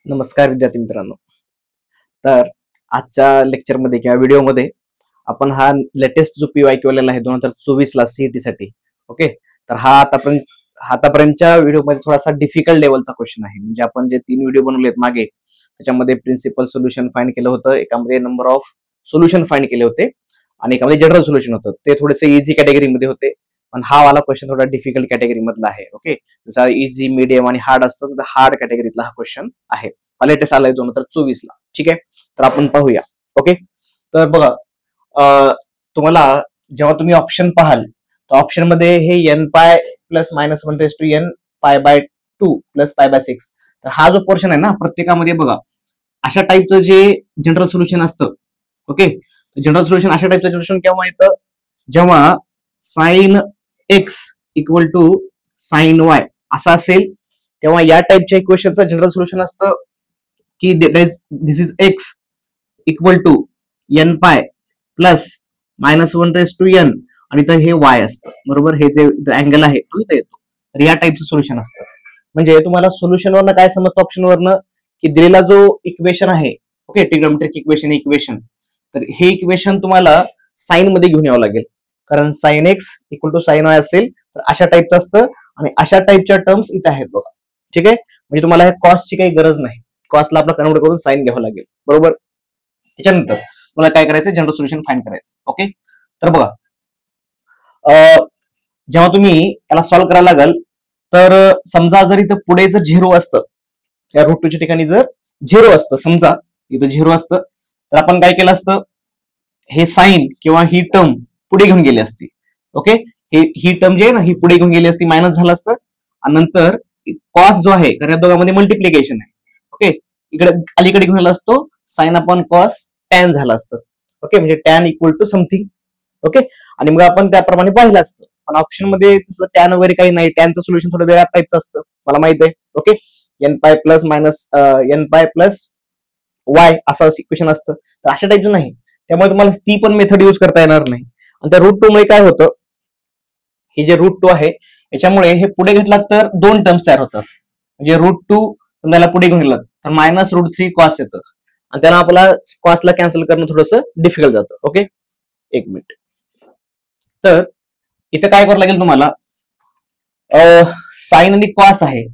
नमस्कार विद्यार्थी मित्रांनो. तर आजच्या लेक्चरमध्ये किंवा व्हिडिओमध्ये आपण हा लेटेस्ट जो PYQ आलेला आहे 2024 ला सीईटी साठी. ओके, तर हा आतापर्यंतच्या व्हिडिओमध्ये थोडासा डिफिकल्ट लेवलचा क्वेश्चन आहे. म्हणजे आपण जे 3 व्हिडिओ बनवलेत मागे, त्याच्यामध्ये प्रिन्सिपल सोल्युशन फाइंड केलं होतं, एकामध्ये नंबर ऑफ सोल्युशन फाइंड केले होते आणि एकामध्ये जनरल सोल्युशन होतं. ते थोडेसे इझी कॅटेगरीमध्ये होते, पण हा वाला क्वेश्चन थोडा डिफिकल्ट कॅटेगरी मधला आहे. ओके, जसा इझी, मीडियम आणि हार्ड असतं, तर हार्ड कॅटेगरीतला हा क्वेश्चन आहे. लेटेस्ट आलाय 2024 ला. ठीक आहे, तर आपण पाहूया. ओके, तर बघा, तुम्हाला जेव्हा तुम्ही ऑप्शन पाहाल तर ऑप्शन मध्ये हे N pi plus minus 1 pi by 2 plus pi by 6, तर हा जो पोर्शन आहे ना, प्रत्येकामध्ये बघा अशा टाईपचं जे जनरल सोल्युशन असतं. ओके, जनरल सोल्युशन अशा टाईपचं सोल्युशन केव्हा येतं, जेव्हा sine x equal to sine y असं असेल, तेव्हा या टाईपच्या इक्वेशनचं जनरल सोल्युशन असतं की this is X equal to N pi plus minus 1 आणि तर हे वाय असतं. बरोबर, हे जे अँगल आहे तो इथे येतो. तर या टाईपचं सोल्युशन असतं. म्हणजे तुम्हाला सोल्युशन वरनं काय समजतं, ऑप्शन वरनं, की दिलेला जो इक्वेशन आहे, ओके, ट्रिग्नोमेट्रिक इक्वेशन, तर हे इक्वेशन तुम्हाला साइन मध्ये घेऊन यावं लागेल. कारण sine x equal to sine y असेल तर अशा टाईपचं असतं आणि अशा टाईपच्या टर्म्स इथे आहेत बघा. ठीक आहे, म्हणजे तुम्हाला कॉसची काही गरज नाही. कॉस्टला आपला कन्वर्ट करून साइन घ्यावं लागेल. बरोबर, त्याच्यानंतर मला काय करायचं, जनरल सोल्युशन फाइंड करायचं. ओके, तर बघा, जेव्हा तुम्ही याला सॉल्व्ह करायला लागल, तर समजा जर इथं पुढे जर 0 असतं, या रूट 2 च्या ठिकाणी जर 0 असतं, समजा इथं 0 असतं, तर आपण काय केलं असतं, हे साइन किंवा ही टर्म पुढे घेऊन गेली असती. ओके, ही टर्म जी आहे ना, ही पुढे घेऊन गेली असती, मायनस झालं असतं, आणि नंतर कॉस जो आहे, कारण या दोघांमध्ये मल्टिप्लिकेशन आहे. ओके, इकडे अलीकडे घेऊन आला असतो, साइन अपॉन कॉस टॅन झालं असतं. ओके, म्हणजे tan equal to something. Okay, आणि मग आपण त्याप्रमाणे पाहिलं असतं. पण ऑप्शन मध्ये तसं टॅन वगैरे काही नाही. टॅनचं सोल्युशन थोडं वेगळ्या टाईपचं असतं, मला माहित आहे. Okay, N pi plus minus N pi plus y असं इक्वेशन असतं, तर अशा टाईपचं नाही. त्यामुळे तुम्हाला ती पण मेथड यूज करता येणार नाही. आणि त्या रूट 2 मुळे काय होतं, हे जे रूट 2 आहे याच्यामुळे हे पुढे घेतलात तर 2 टर्म्स तयार होतात. म्हणजे रूट 2 तुम्हाला पुढे घेऊन गेलात तर मायनस रूट 3 कॉस येतं, आणि त्याला आपल्याला कॉसला कॅन्सल करणं थोडंसं डिफिकल्ट जातं. ओके, एक मिनिट. तर इथं काय करावं लागेल तुम्हाला, साइन आणि कॉस आहे,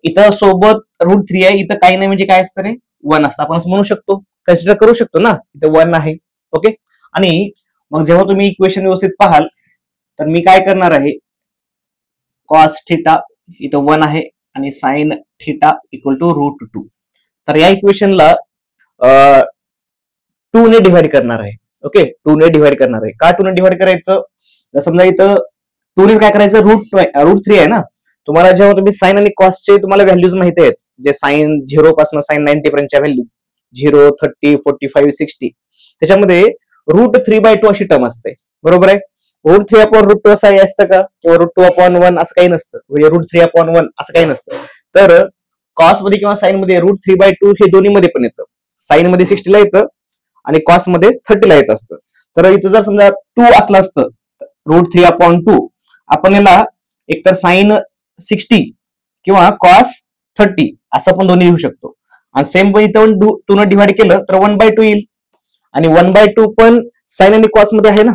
इथं सोबत रूट 3 आहे, इथं काही नाही, म्हणजे काय असतं रे, 1 असतं. आपण असं म्हणू शकतो, कन्सिडर करू शकतो ना, इथं 1 आहे. ओके, आणि मग जेव्हा तुम्ही इक्वेशन व्यवस्थित पाहाल तर मी काय करणार आहे, कॉस थिटा इथं 1 आहे आणि sine theta equal to root 2, तर या इक्वेशनला 2 ने डिवाइड करणार आहे. ओके, 2 ने डिवाइड करणार आहे. का 2 ने डिवाइड करायचं, समजा इथं 2 ने काय करायचं, रूट 3 आहे ना, तुम्हाला जेव्हा तुम्ही साइन आणि कॉसचे तुम्हाला व्हॅल्यूज माहिती आहेत, जे साइन 0 पासून साइन 90 पर्यंतच्या व्हॅल्यू 0, 30, 45, 60, त्याच्यामध्ये रूट 3/2 अशी टर्म असते. बरोबर आहे, रूट 3 अपॉन रूट 2 असं असतं का, किंवा रूट 2 अपॉन 1 असं काही नसतं, म्हणजे रूट 3 अपॉन 1 असं काही नसतं. तर कॉस मध्ये किंवा साइन मध्ये रूट 3/2 हे दोन्ही मध्ये पण येतं. साइन मध्ये 60 ला येतं आणि कॉस मध्ये 30 ला येत असतं. तर इथं जर समजा 2 असलं असतं, रूट 3 अपॉन 2, आपण याला एकतर साइन 60 किंवा कॉस 30 असं पण दोन्ही लिहू शकतो. आणि सेम पण इथं 2 ने डिवाइड केलं तर 1/2 येईल, आणि 1/2 पण साइन आणि कॉस मध्ये आहे ना,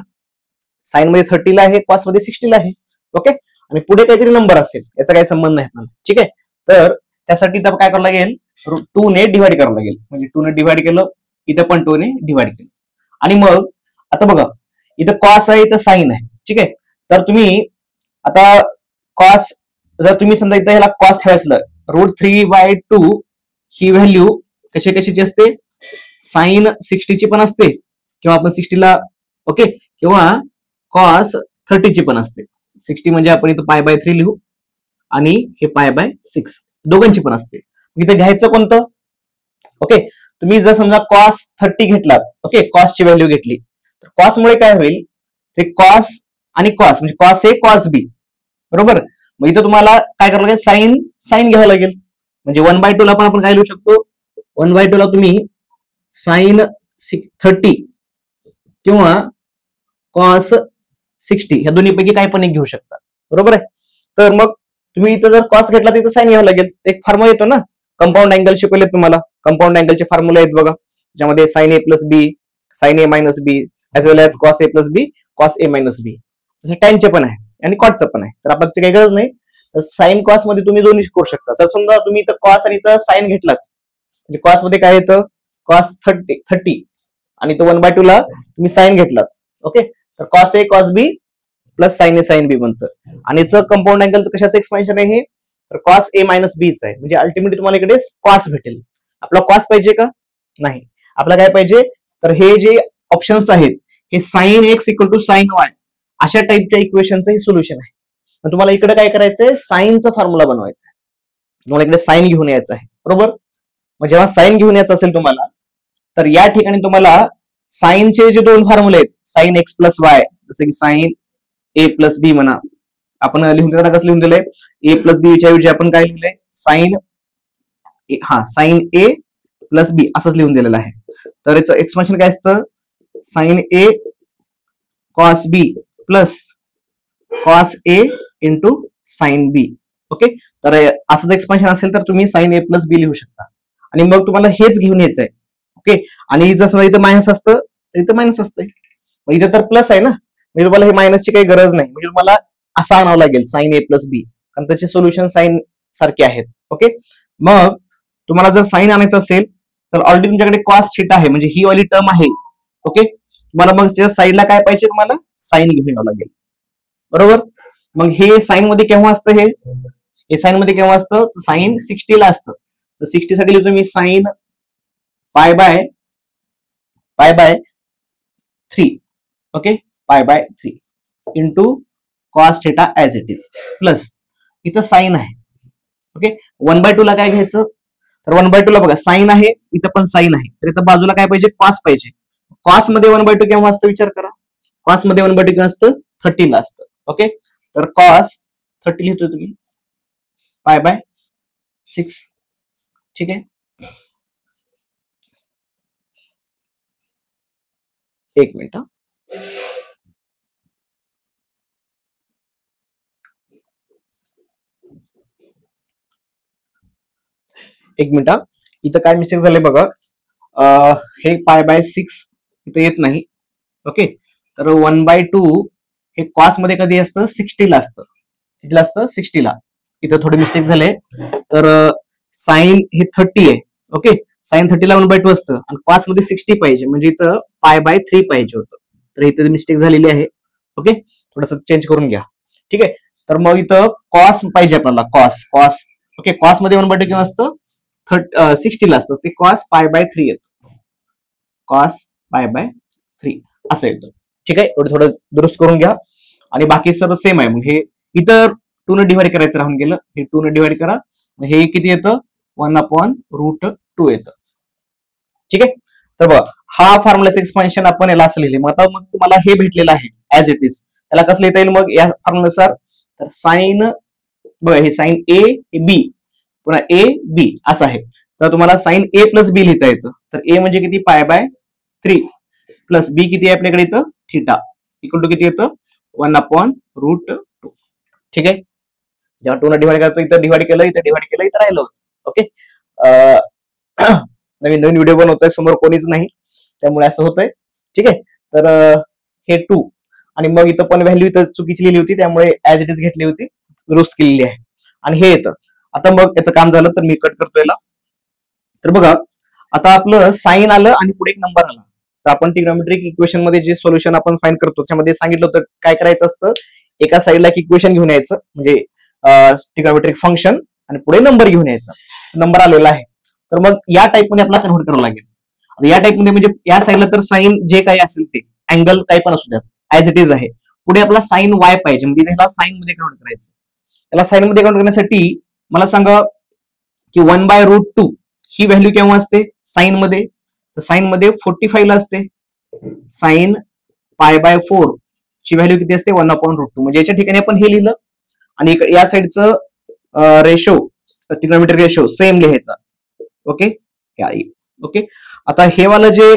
साइन मध्ये 30 ला आहे, कॉस मध्ये 60 ला आहे. ओके, आणि पुढे काहीतरी नंबर असेल, याचा काही संबंध नाही आपल्याला. ठीक आहे, तर त्यासाठी काय करावं लागेल, 2 ने डिवाइड करावं लागेल. म्हणजे 2 ने डिवाइड केलं, इथं पण 2 ने डिवाइड केलं, आणि मग आता बघा, इथं कॉस आहे, इथं साइन आहे. ठीक आहे, तर तुम्ही आता कॉस, जर तुम्ही समजा इथं ह्याला कॉस ठेवायचं, रूट 3/2 ही व्हॅल्यू कशाची असते, साइन 60 ची पण असते, किंवा आपण 60 ला, ओके, किंवा कॉस 30 ची पण असते. 60 म्हणजे आपण इथं पाय बाय 3 लिहू, आणि हे पाय बाय 6 दोघांची पण असते. इथं घ्यायचं कोणतं, ओके, तुम्ही जर समजा कॉस 30 घेतलात, ओके, कॉसची व्हॅल्यू घेतली, तर कॉस मुळे काय होईल, ते कॉस आणि कॉस म्हणजे कॉस ए कॉस बी. बरोबर, मग इथं तुम्हाला काय करावं लागेल, साइन घ्यावं लागेल. म्हणजे 1/2 ला पण आपण काय लिहू शकतो, 1/2 ला तुम्ही साइन 30 किंवा कॉस 60 ह्या दोन्ही पैकी काय पण एक घेऊ शकता. बरोबर आहे, तर मग तुम्ही इथं जर कॉस घेतला तर इथं साइन घ्यावं लागेल. एक फॉर्म्युला येतो ना, कंपाऊंड अँगल शिकवले तुम्हाला. कंपाऊंड अँगलचे फॉर्म्युला आहेत बघा, ज्यामध्ये sign A plus B, sign A minus B, age well age cos A plus B, cos A minus बी. तसे टॅनचे पण आहे आणि कॉटचं पण आहे. तर आपण काही गरज नाही. तर साइन कॉस मध्ये तुम्ही दोन्ही करू शकता. जर समजा तुम्ही इथं कॉस आणि इथं साइन घेतलात, म्हणजे कॉस मध्ये काय येतं, कॉस 30 आणि तो 1/2 ला तुम्ही साइन घेतलात. ओके, तर cos A cos B plus sign A sine B बनतं. आणि याचं कंपाऊंड अँगल कशाचं एक्सपान्शन आहे हे, तर कॉस ए मायनस बीच आहे. म्हणजे अल्टिमेटली तुम्हाला इकडे कॉस भेटेल. आपला कॉस पाहिजे का, नाही. आपला काय पाहिजे, तर हे जे ऑप्शन्स आहेत हे sine x equal to sine y अशा टाइपच्या इक्वेशनचं हे सोल्युशन आहे. मग तुम्हाला इकडे काय करायचंय, साइनचा फॉर्म्युला बनवायचा आहे. तुम्हाला इकडे साइन घेऊन यायचं आहे, बरोबर. मग जेव्हा साइन घेऊन यायचं असेल तुम्हाला, तर या ठिकाणी तुम्हाला साइनचे जे दोन फॉर्म्युले आहेत, साइन एक्स प्लस वाय, जसं की साइन ए प्लस बी म्हणा, आपण लिहून देताना कसं लिहून दिलंय, ए प्लस बी च्या ऐवजी आपण काय लिहिलंय, साइन ए प्लस बी असंच लिहून दिलेलं आहे. तर याचं एक्सपान्शन काय असतं, sign A cos B plus cos A into sine B. Okay, तर असंच एक्सपान्शन असेल तर तुम्ही साइन ए प्लस बी लिहू शकता. आणि मग तुम्हाला हेच घेऊन यायचंय. ओके, आणि जसं इथं मायनस असतं तर इथं मायनस असतंय, मग इथं तर प्लस आहे ना, म्हणजे तुम्हाला हे मायनसची काही गरज नाही. म्हणजे तुम्हाला असं आणावं लागेल साइन ए प्लस बी, कारण त्याचे सोल्युशन साइन सारखे आहेत. ओके, मग तुम्हाला जर साइन आणायचं असेल तर ऑलरेडी तुमच्याकडे कॉस थिटा आहे, म्हणजे ही वाली टर्म आहे. ओके, तुम्हाला मग त्या साईडला काय पाहिजे, तुम्हाला साइन घेऊन यावं लागेल, बरोबर. मग हे साइन मध्ये केव्हा असतं, हे साइन मध्ये केव्हा असतं, साइन 60 ला असतं. तर 60 साठी लिहितो मी sine pi by 3. Okay, pi by 3 into cos theta as it is plus इथं साइन आहे. ओके, 1/2 ला काय घ्यायचं, तर 1/2 ला बघा साइन आहे, इथं पण साइन आहे, तर इथं बाजूला काय पाहिजे, कॉस पाहिजे. कॉस मध्ये 1/2 केव्हा असतं विचार करा, कॉस मध्ये 1/2 केव्हा असतं, 30 ला असतं. ओके, तर कॉस 30 लिहितोय तुम्ही पाय बाय 6. ठीक आहे, एक मिनिट. एक मिनिट, इथं काय मिस्टेक झाले बघा, हे पाय बाय 6 इथं येत नाही. ओके, तर 1/2 हे कॉस मध्ये कधी असतं, 60 ला असतं. कितीला असतं, 60 ला. इथं थोडे मिस्टेक झाले. तर साइन हे 30 आहे. ओके, साइन 30 ला 1/2 असतं आणि कॉस मध्ये 60 पाहिजे, म्हणजे इथं पाय बाय 3 पाहिजे होतं. तर इथं मिस्टेक झालेली आहे. ओके, थोडस चेंज करून घ्या. ठीक आहे, तर मग इथं कॉस पाहिजे आपल्याला, कॉस. ओके, कॉस मध्ये 1/2 किंवा असतं 60 ला असतं, ते कॉस पाय बाय 3 येतं, कॉस पाय बाय 3 असं येतं. ठीक आहे, थोडं दुरुस्त करून घ्या. आणि बाकी सर्व सेम आहे. मग हे इतर 2 ने डिवाइड करायचं राहून गेलं, हे 2 ने डिवाइड करा, हे किती येतं, 1/√2 येतं. ठीक आहे, तर बघा हा फॉर्म्युलाचं एक्सपान्शन आपण याला असं लिहिले. मग आता मग तुम्हाला हे भेटलेलं आहे ऍज इट इज, त्याला कसं लिहिता येईल मग या फॉर्म्युलानुसार, तर साइन बघा हे साइन ए बी पुन्हा ए बी असं आहे. तर तुम्हाला साइन ए प्लस बी लिहिता येतं. तर ए म्हणजे किती, पाय बाय 3 प्लस बी किती आहे आपल्याकडे इथं, थिटा इक्वल टू किती येतं, 1/√2. ठीक आहे, जेव्हा 2 ने डिवाइड करतो, इथं डिवाइड केलं, इथं राहिलं. ओके, नवीन व्हिडिओ बनवतोय, समोर कोणीच नाही, त्यामुळे असं होतंय. ठीक आहे, तर हे 2 आणि मग इथं पण व्हॅल्यू इथं चुकीची लिहिली होती, त्यामुळे ऍज इट इज घेतली होती, दुरुस्त केलेली आहे. आणि हे येतं. आता मग याचं काम झालं, तर मी कट करतो याला. तर बघा आता आपलं साइन आलं आणि पुढे एक नंबर आला. तर आपण ट्रिग्नोमेट्रिक इक्वेशन मध्ये जे सोल्युशन आपण फाइंड करतो त्याच्यामध्ये सांगितलं होतं काय करायचं असतं, एका साईडला एक इक्वेशन घेऊन यायचं, म्हणजे ट्रिग्नोमेट्रिक फंक्शन, आणि पुढे नंबर घेऊन यायचा. नंबर आलेला आहे, तर मग या टाइप मध्ये आपल्याला कन्व्हर्ट करावं लागेल. या टाइप मध्ये म्हणजे या साईडला तर साइन जे काही असेल ते अँगल काही पण असू द्या ऍज इट इज आहे. पुढे आपला साइन वाय पाहिजे, म्हणजे त्याला साइन मध्ये कन्व्हर्ट करायचं. त्याला साइन मध्ये कन्व्हर्ट करण्यासाठी मला सांगा की 1/√2 ही व्हॅल्यू केव्हा असते साइन मध्ये, तर साइन मध्ये 45 ला असते. साइन पाय बाय 4 ची व्हॅल्यू किती असते, 1/√2. म्हणजे याच्या ठिकाणी आपण हे लिहिलं आणि या साईडचं रेशो, ट्रिग्नोमेट्रिक रेशो सेम लिहायचा. ओके, ओके, आता हे वाला जे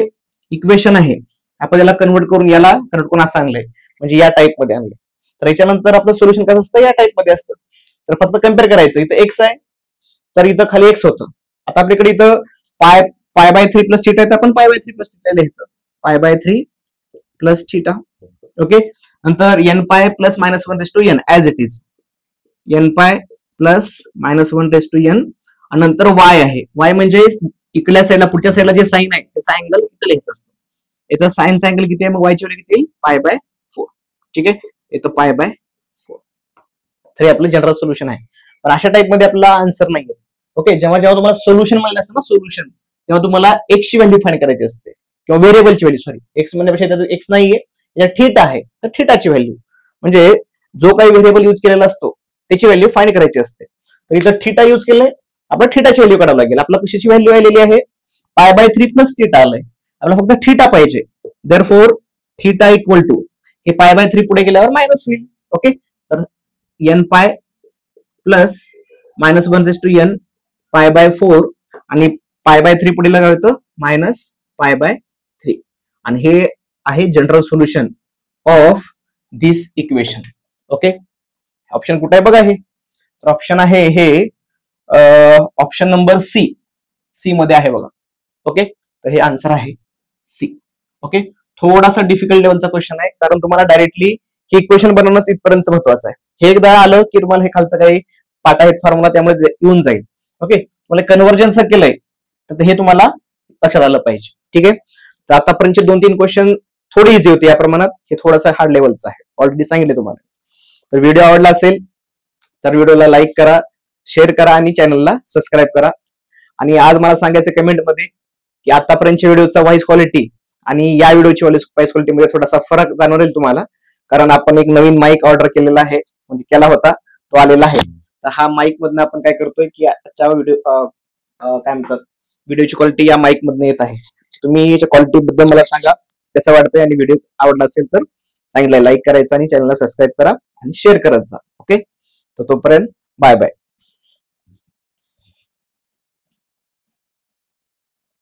इक्वेशन आहे आपण याला कन्वर्ट करून असं आणलंय, म्हणजे या टाइप मध्ये आणलंय. तर याच्यानंतर आपलं सोल्युशन कसं असतं, या टाइप मध्ये असतं. तर फक्त कम्पेअर करायचं, इथं एक्स आहे तर इथं खाली एक्स होतं, आता आपल्याकडे इथं पाय पाय बाय 3 प्लस थिटा आहे, तर आपण पाय बाय 3 प्लस थिटा लिहायचं, pi by 3 plus theta. Okay, नंतर N pi plus minus 1 raise to N as it is, N pi plus minus 1 raise to N. आणि नंतर वाय आहे, वाय म्हणजे इकडल्या साईडला पुढच्या साईडला जे साईन आहे त्याचा अँगल इथं लिहायचा असतो. याचा साईनचा अँगल किती आहे, मग वायची व्हॅल्यू किती येईल, पाय बाय 4. ठीक आहे, इथं पाय बाय 4. तर हे आपलं जनरल सोल्युशन आहे. पण अशा टाइप मध्ये आपला आन्सर नाही आहे. ओके, जेव्हा जेव्हा तुम्हाला सोल्युशन म्हणलं असतं ना, सोल्युशन, तेव्हा तुम्हाला एक्स ची व्हॅल्यू फाइंड करायची असते, किंवा व्हेरिएबलची व्हॅल्यू, सॉरी एक्स म्हणण्यापेक्षा एक्स नाहीये, थीटा आहे, तर थीटाची व्हॅल्यू म्हणजे जो काही व्हेरिएबल युज केलेला असतो त्याची व्हॅल्यू फाइंड करायची असते. तर इथं थीटा युज केलंय, आपल्याला थीटाची व्हॅल्यू काढावं लागेल. आपला कशाची व्हॅल्यू आलेली आहे, पाय बाय 3 प्लस थीटा आलंय, आपल्याला फक्त थीटा पाहिजे. देअरफॉर थीटा इक्वल टू, हे पाय बाय 3 पुढे गेल्यावर मायनस होईल. ओके, तर n pi plus minus 1 raise to N pi by 4, आणि पाय बाय 3 पुढे काय होतं, मायनस पाय बाय 3. आणि हे आहे general solution of this equation. Okay, option कुठे आहे बघा, हे तर ऑप्शन आहे हे ऑप्शन नंबर सी, सी मध्ये आहे बघा. ओके, तर हे आन्सर आहे सी. ओके, थोडासा डिफिकल्ट लेवलचा क्वेश्चन आहे, कारण तुम्हाला डायरेक्टली हे इक्वेशन बनवणंच इथपर्यंत महत्वाचं आहे. हे एकदा आलं की तुम्हाला हे खालचं काही पाठ आहेत फॉर्म्युला त्यामुळे येऊन जाईल. ओके, मला कन्व्हर्जन्स केलंय तर हे तुम्हाला लक्षात आलं पाहिजे. ठीक आहे, तर आतापर्यंतचे 2-3 क्वेश्चन थोडी इझी होते, या प्रमाणात हे थोडासा हार्ड लेवलचा आहे, ऑलरेडी सांगितले तुम्हाला. तर व्हिडिओ आवडला असेल तर व्हिडिओला लाईक करा, शेअर करा आणि चॅनलला सबस्क्राईब करा. आणि आज मला सांगायचं कमेंटमध्ये की आतापर्यंतच्या व्हिडिओचा व्हॉइस क्वालिटी आणि या व्हिडिओची व्हॉइस क्वालिटीमध्ये थोडासा फरक जाणवेल तुम्हाला, कारण आपण एक नवीन माईक ऑर्डर केलेला आहे, म्हणजे केला होता, तो आलेला आहे. तर हा माईक मधनं आपण काय करतोय की आजच्या व्हिडिओ काय म्हणतात, व्हिडिओची क्वालिटी या माईक मधनं येत आहे. तुम्ही याच्या क्वालिटी बद्दल मला सांगा कसं वाटतंय, आणि व्हिडिओ आवडला असेल तर सांगितलं लाईक करायचं आणि चॅनलला सबस्क्राईब करा आणि शेअर करत जा. ओके, तर तोपर्यंत बाय बाय.